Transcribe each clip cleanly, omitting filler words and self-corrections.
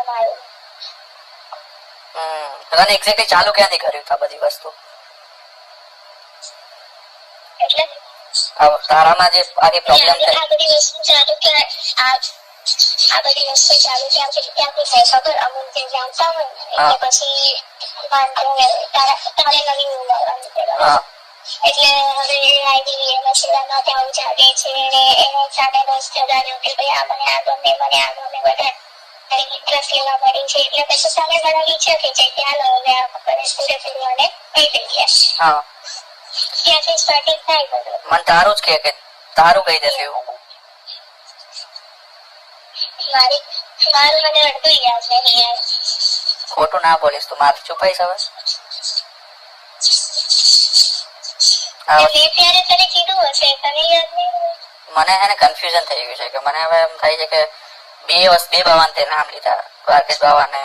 મારું. તને એક્ઝેક્ટલી ચાલુ ક્યાંથી કર્યું આ બધી વસ્તુ? એટલે તારામાં જે આખી પ્રોબ્લેમ છે આ બધી વસ્તુ ચાલુ કે આ બધી વસ્તુ ચાલુ ક્યાંથી થાય ખબર? અમુક જે જાણતા હોય એટલે પછી તારે નવી ઉમેરવાની હા એટલે હવે આઈડી એમાં સેવામાં ત્યાં ચાલે છે ને એને સામે રોજ જગાડ્યો કે ભાઈ આ મને આ ગમે મને આ ગમે બધા ઇન્ટરેસ્ટ લેવા મળી છે એટલે પછી સામે વાળા ઈચ્છા થઈ જાય કે હાલો હવે આ પૂરેપૂરું અને કહી દઈએ. હા ત્યાંથી સ્ટાર્ટિંગ થાય બધું. મને તારું જ કે તારું કહી દેશે એવું. મારું મને અડધું યાદ નહીં યાર. ખોટું ના બોલીશ તું, મારું છુપાઈશ હવે. મેં ત્યારે તને કીધું હશે, તને યાદ નહીં? મને હે ને કન્ફ્યુઝન થઈ ગયું છે કે મને હવે એમ થાય છે કે બે ભગવાન તે નામ લીધા, દ્વારકેશ બાવા ને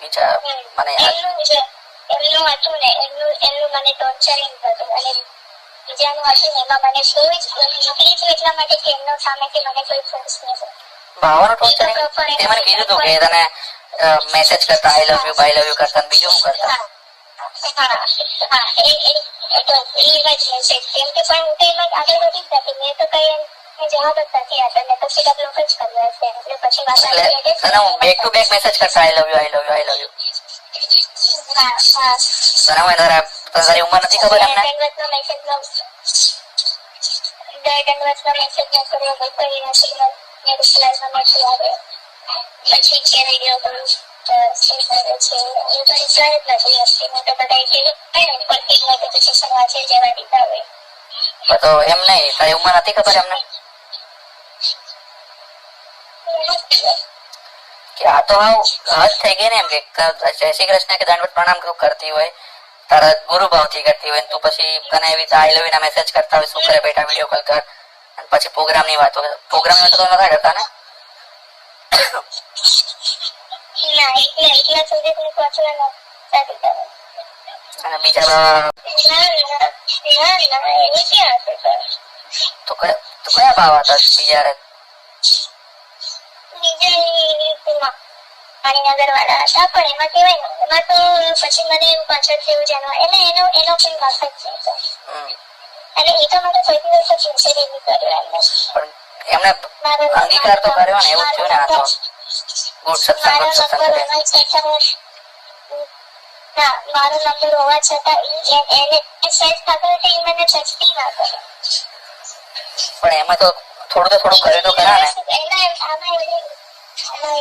બીજા મને યાદ એમનું હતું ને એમનું મને ટોર્ચરિંગ હતું અને બીજાનું હતું ને એમાં મને કોઈ જ નીકળી છું એટલા માટે કે એમનો સામેથી મને કોઈ ફોર્સ નહીં. બાવાનું ટોર્ચરિંગ તે મને કીધું હતું કે તને મેસેજ કરતા I love you bye love you કરતા બીજું શું કરતા? બેક ટુ બેક મેસેજ કરતા I love you I love you I love you. તારી ઉંમર નથી ખબર એમને? પછી ક્યારે ગયો કરું તો એમ નહીં, તારી ઉંમર નથી ખબર એમને કે આ તો હાવ હદ થઈ ગઈ ને એમ કે જય શ્રી કૃષ્ણ કે દંડવત પ્રણામ કરતી હોય, તારા ગુરુ ભાવ થી કરતી હોય તું પછી તને એવી આઈ લવ યુ ના મેસેજ કરતા હોય, શું કરે બેટા વિડીયો કોલ કર, અને પછી પ્રોગ્રામ ની વાતો તો નતા કરતા ને? અને બીજા તો કયા ભાવ હતા બીજા? પાણીનગર વાળા હતા પણ એમાં કેવાય ને એમાં તો પછી મને એવું પાછળ થયું જાણવા એટલે એનો કોઈ વાક જ છે અને એ તો મને કોઈ દિવસ સિન્સિયરલી નહીં કર્યો એમને અંગીકાર તો કર્યો ને એવું થયું ને. આ તો ગુડ સત્સંગ મારો નંબર હોવા છતાં એને સેટ થતો કે એ મને ટચતી ના કરે. પણ એમાં તો થોડું કર્યું તો ખરા ને. આમાં